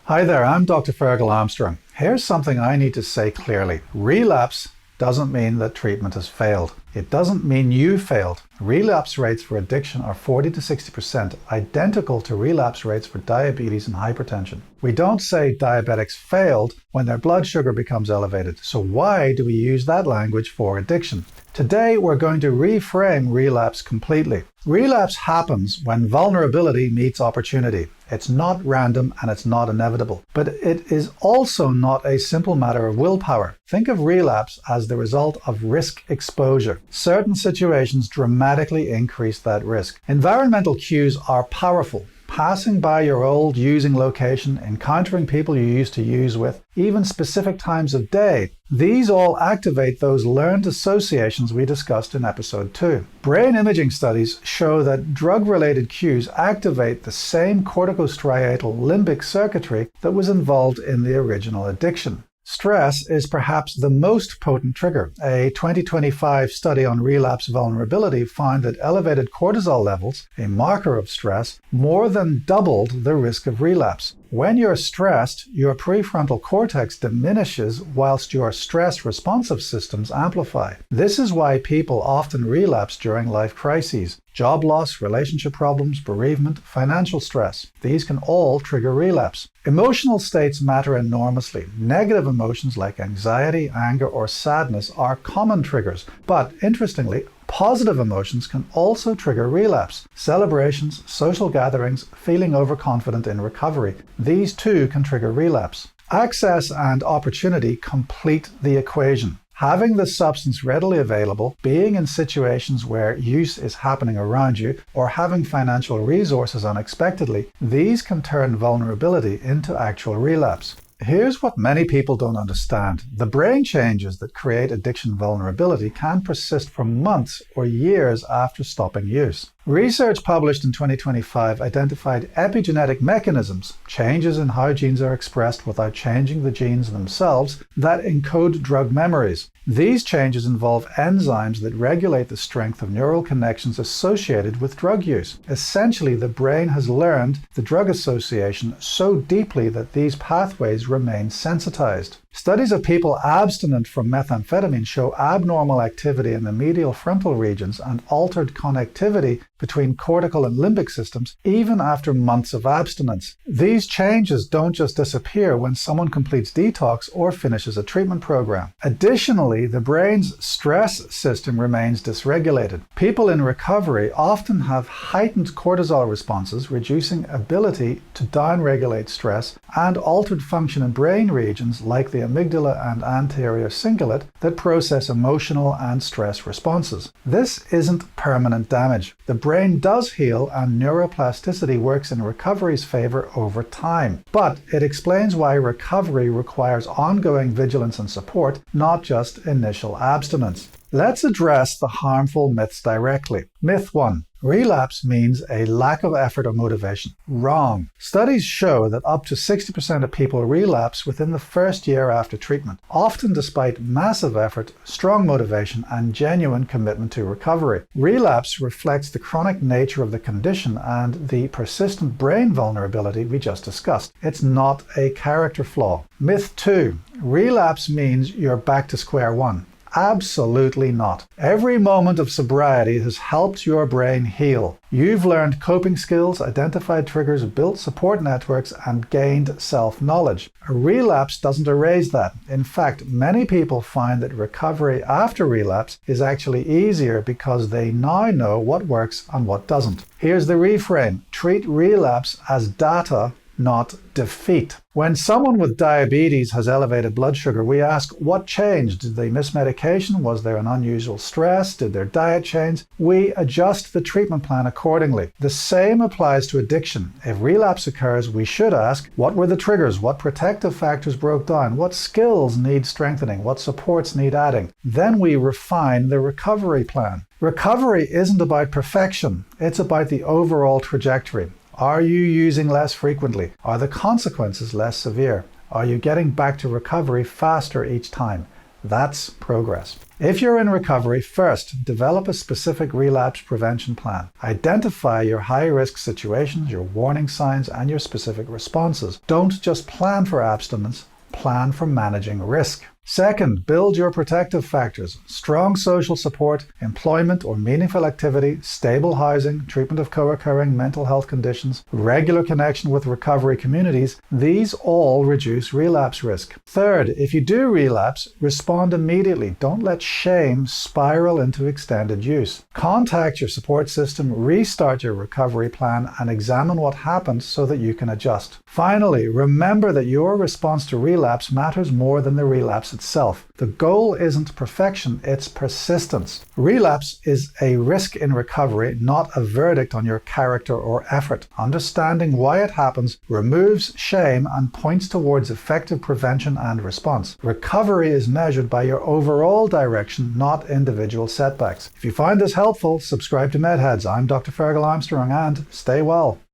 Hi there, I'm Dr. Fergal Armstrong. Here's something I need to say clearly. Relapse doesn't mean that treatment has failed. It doesn't mean you failed. Relapse rates for addiction are 40 to 60%, identical to relapse rates for diabetes and hypertension. We don't say diabetics failed when their blood sugar becomes elevated. So why do we use that language for addiction? Today, we're going to reframe relapse completely. Relapse happens when vulnerability meets opportunity. It's not random and it's not inevitable, but it is also not a simple matter of willpower. Think of relapse as the result of risk exposure. Certain situations dramatically increase that risk. Environmental cues are powerful. Passing by your old using location, encountering people you used to use with, even specific times of day, these all activate those learned associations we discussed in episode 2. Brain imaging studies show that drug-related cues activate the same corticostriatal limbic circuitry that was involved in the original addiction. Stress is perhaps the most potent trigger. A 2025 study on relapse vulnerability found that elevated cortisol levels, a marker of stress, more than doubled the risk of relapse. When you're stressed, your prefrontal cortex diminishes whilst your stress responsive systems amplify. This is why people often relapse during life crises. Job loss, relationship problems, bereavement, financial stress. These can all trigger relapse. Emotional states matter enormously. Negative emotions like anxiety, anger, or sadness are common triggers. But interestingly, positive emotions can also trigger relapse. Celebrations, social gatherings, feeling overconfident in recovery. These too can trigger relapse. Access and opportunity complete the equation. Having the substance readily available, being in situations where use is happening around you, or having financial resources unexpectedly, these can turn vulnerability into actual relapse. Here's what many people don't understand. The brain changes that create addiction vulnerability can persist for months or years after stopping use. Research published in 2025 identified epigenetic mechanisms, changes in how genes are expressed without changing the genes themselves, that encode drug memories. These changes involve enzymes that regulate the strength of neural connections associated with drug use. Essentially, the brain has learned the drug association so deeply that these pathways remain sensitized. Studies of people abstinent from methamphetamine show abnormal activity in the medial frontal regions and altered connectivity between cortical and limbic systems even after months of abstinence. These changes don't just disappear when someone completes detox or finishes a treatment program. Additionally, the brain's stress system remains dysregulated. People in recovery often have heightened cortisol responses, reducing ability to downregulate stress, and altered function in brain regions like the amygdala and anterior cingulate that process emotional and stress responses. This isn't permanent damage. The brain does heal and neuroplasticity works in recovery's favor over time. But it explains why recovery requires ongoing vigilance and support, not just initial abstinence. Let's address the harmful myths directly. Myth 1. Relapse means a lack of effort or motivation. Wrong. Studies show that up to 60% of people relapse within the first year after treatment, often despite massive effort, strong motivation, and genuine commitment to recovery. Relapse reflects the chronic nature of the condition and the persistent brain vulnerability we just discussed. It's not a character flaw. Myth 2. Relapse means you're back to square one. Absolutely not. Every moment of sobriety has helped your brain heal. You've learned coping skills, identified triggers, built support networks, and gained self-knowledge. A relapse doesn't erase that. In fact, many people find that recovery after relapse is actually easier because they now know what works and what doesn't. Here's the reframe. Treat relapse as data, not defeat. When someone with diabetes has elevated blood sugar, we ask, what changed? Did they miss medication? Was there an unusual stress? Did their diet change? We adjust the treatment plan accordingly. The same applies to addiction. If relapse occurs, we should ask, what were the triggers? What protective factors broke down? What skills need strengthening? What supports need adding? Then we refine the recovery plan. Recovery isn't about perfection. It's about the overall trajectory. Are you using less frequently? Are the consequences less severe? Are you getting back to recovery faster each time? That's progress. If you're in recovery, first, develop a specific relapse prevention plan. Identify your high-risk situations, your warning signs, and your specific responses. Don't just plan for abstinence, plan for managing risk. Second, build your protective factors. Strong social support, employment or meaningful activity, stable housing, treatment of co-occurring mental health conditions, regular connection with recovery communities, these all reduce relapse risk. Third, if you do relapse, respond immediately. Don't let shame spiral into extended use. Contact your support system, restart your recovery plan, and examine what happened so that you can adjust. Finally, remember that your response to relapse matters more than the relapse itself. The goal isn't perfection, it's persistence. Relapse is a risk in recovery, not a verdict on your character or effort. Understanding why it happens removes shame and points towards effective prevention and response. Recovery is measured by your overall direction, not individual setbacks. If you find this helpful, subscribe to MedHeads. I'm Dr. Fergal Armstrong, and stay well.